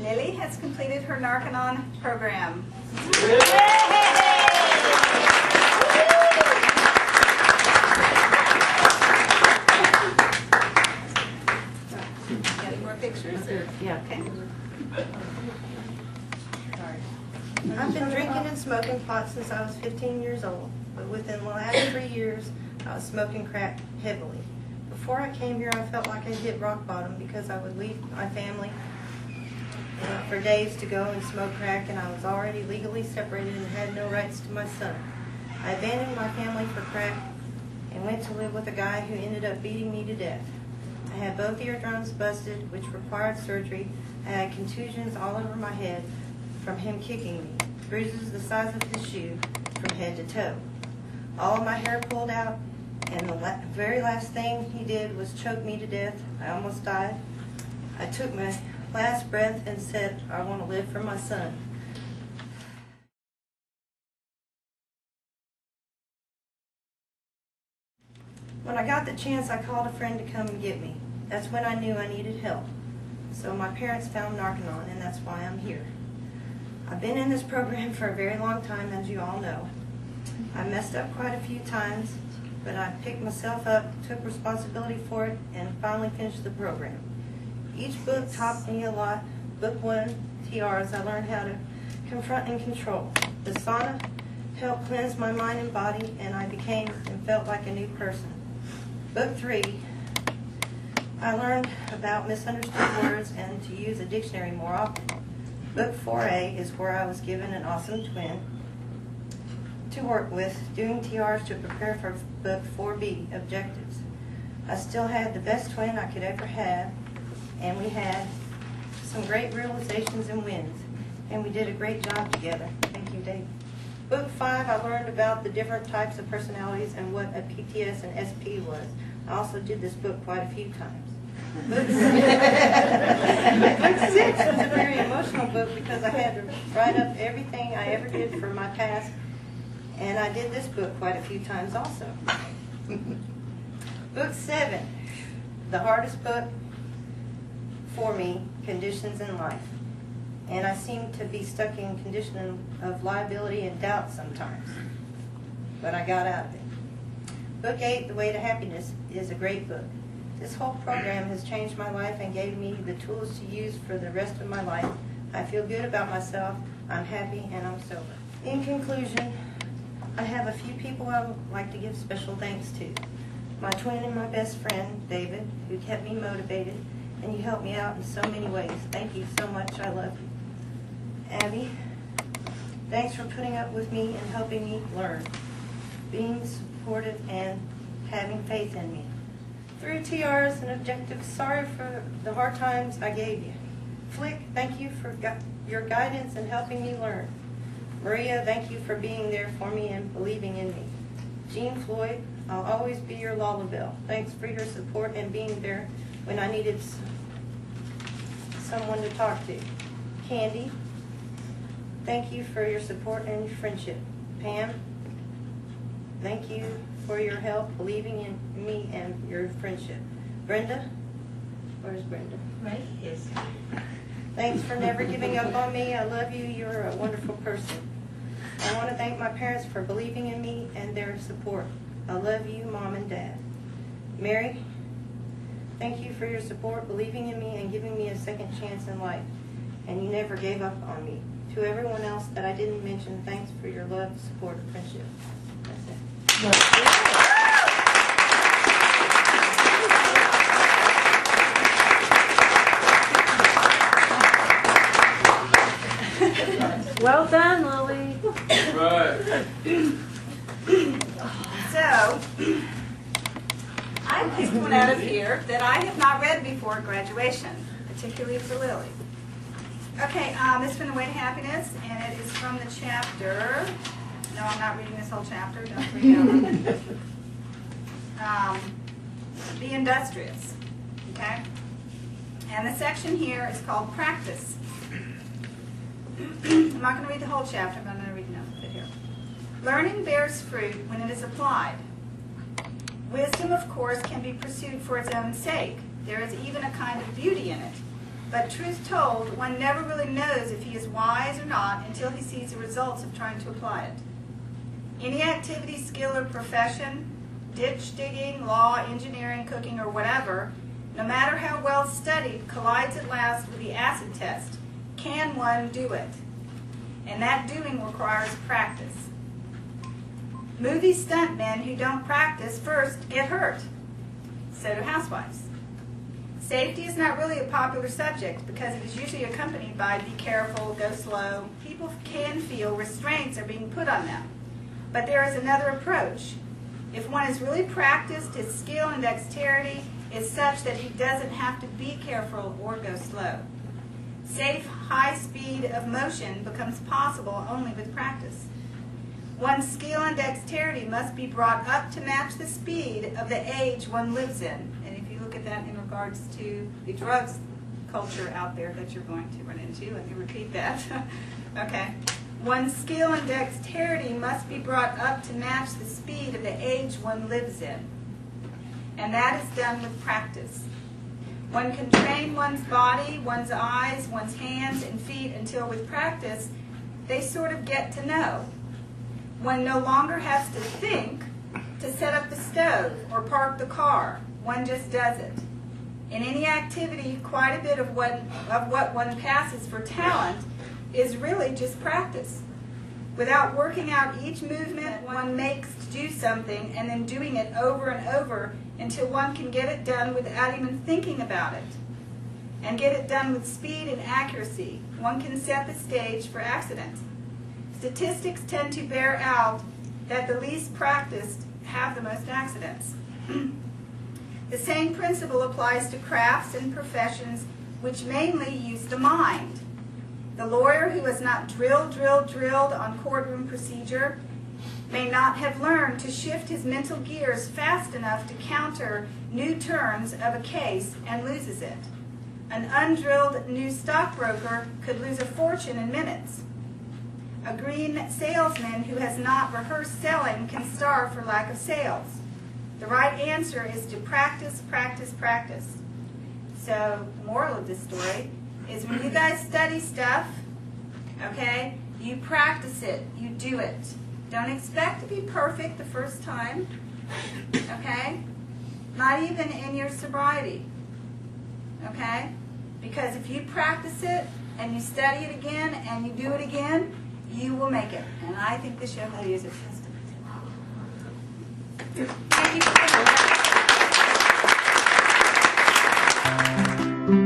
Lily has completed her Narconon program. Any more pictures? Yeah. Okay. I've been drinking and smoking pot since I was 15 years old, but within the last 3 years, I was smoking crack heavily. Before I came here, I felt like I hit rock bottom because I would leave my family for days to go and smoke crack, and I was already legally separated and had no rights to my son. I abandoned my family for crack and went to live with a guy who ended up beating me to death. I had both eardrums busted, which required surgery. I had contusions all over my head from him kicking me, bruises the size of his shoe from head to toe. All of my hair pulled out, and the very last thing he did was choke me to death. I almost died. I took my last breath and said, I want to live for my son. When I got the chance, I called a friend to come and get me. That's when I knew I needed help. So my parents found Narconon, and that's why I'm here. I've been in this program for a very long time, as you all know. I messed up quite a few times, but I picked myself up, took responsibility for it, and finally finished the program. Each book taught me a lot. Book 1, TRs, I learned how to confront and control. The sauna helped cleanse my mind and body, and I became and felt like a new person. Book 3, I learned about misunderstood words and to use a dictionary more often. Book 4A is where I was given an awesome twin to work with, doing TRs to prepare for Book 4B, objectives. I still had the best twin I could ever have, and we had some great realizations and wins, and we did a great job together. Thank you, Dave. Book 5, I learned about the different types of personalities and what a PTS and SP was. I also did this book quite a few times. Book 6 was a very emotional book because I had to write up everything I ever did for my past, and I did this book quite a few times also. Book 7, the hardest book for me, Conditions in Life. And I seem to be stuck in condition of liability and doubt sometimes, but I got out of it. Book 8, The Way to Happiness, is a great book. This whole program has changed my life and gave me the tools to use for the rest of my life. I feel good about myself, I'm happy, and I'm sober. In conclusion, I have a few people I would like to give special thanks to. My twin and my best friend, David, who kept me motivated, and you helped me out in so many ways. Thank you so much, I love you. Abby, thanks for putting up with me and helping me learn, being supportive and having faith in me. Through TRs and objectives, sorry for the hard times I gave you. Flick, thank you for your guidance and helping me learn. Maria, thank you for being there for me and believing in me. Jean Floyd, I'll always be your lullaby. Thanks for your support and being there when I needed someone to talk to. Candy, thank you for your support and your friendship. Pam, thank you for your help, believing in me and your friendship. Brenda, where's Brenda? Right, yes. Thanks for never giving up on me. I love you. You're a wonderful person. I want to thank my parents for believing in me and their support. I love you, Mom and Dad. Mary, thank you for your support, believing in me, and giving me a second chance in life. And you never gave up on me. To everyone else that I didn't mention, thanks for your love, support, and friendship. That's it. Well done, Lily. Right. So, I picked one out of here that I have not read before at graduation, particularly for Lily. Okay, it's from The Way to Happiness, and it is from the chapter. No, I'm not reading this whole chapter. Don't freak out. Be Industrious. Okay? And the section here is called Practice. I'm not going to read the whole chapter, but I'm going to read enough of it here. Learning bears fruit when it is applied. Wisdom, of course, can be pursued for its own sake. There is even a kind of beauty in it. But truth told, one never really knows if he is wise or not until he sees the results of trying to apply it. Any activity, skill, or profession, ditch digging, law, engineering, cooking, or whatever, no matter how well studied, collides at last with the acid test. Can one do it? And that doing requires practice. Movie stuntmen who don't practice first get hurt. So do housewives. Safety is not really a popular subject because it is usually accompanied by be careful, go slow. People can feel restraints are being put on them. But there is another approach. If one has really practiced, his skill and dexterity is such that he doesn't have to be careful or go slow. Safe, high speed of motion becomes possible only with practice. One's skill and dexterity must be brought up to match the speed of the age one lives in. And if you look at that in regards to the drugs culture out there that you're going to run into, let me repeat that. Okay. One's skill and dexterity must be brought up to match the speed of the age one lives in. And that is done with practice. One can train one's body, one's eyes, one's hands and feet until with practice they sort of get to know. One no longer has to think to set up the stove or park the car. One just does it. In any activity, quite a bit of what one passes for talent is really just practice. Without working out each movement one makes to do something and then doing it over and over until one can get it done without even thinking about it. And get it done with speed and accuracy. One can set the stage for accident. Statistics tend to bear out that the least practiced have the most accidents. The same principle applies to crafts and professions which mainly use the mind. The lawyer who has not drilled on courtroom procedure may not have learned to shift his mental gears fast enough to counter new turns of a case and loses it. An undrilled new stockbroker could lose a fortune in minutes. A green salesman who has not rehearsed selling can starve for lack of sales. The right answer is to practice, practice, practice. So the moral of this story is when you guys study stuff, okay, you practice it, you do it. Don't expect to be perfect the first time, okay? Not even in your sobriety, okay? Because if you practice it and you study it again and you do it again, you will make it. And I think this young lady is a testament to it. Thank you for being here.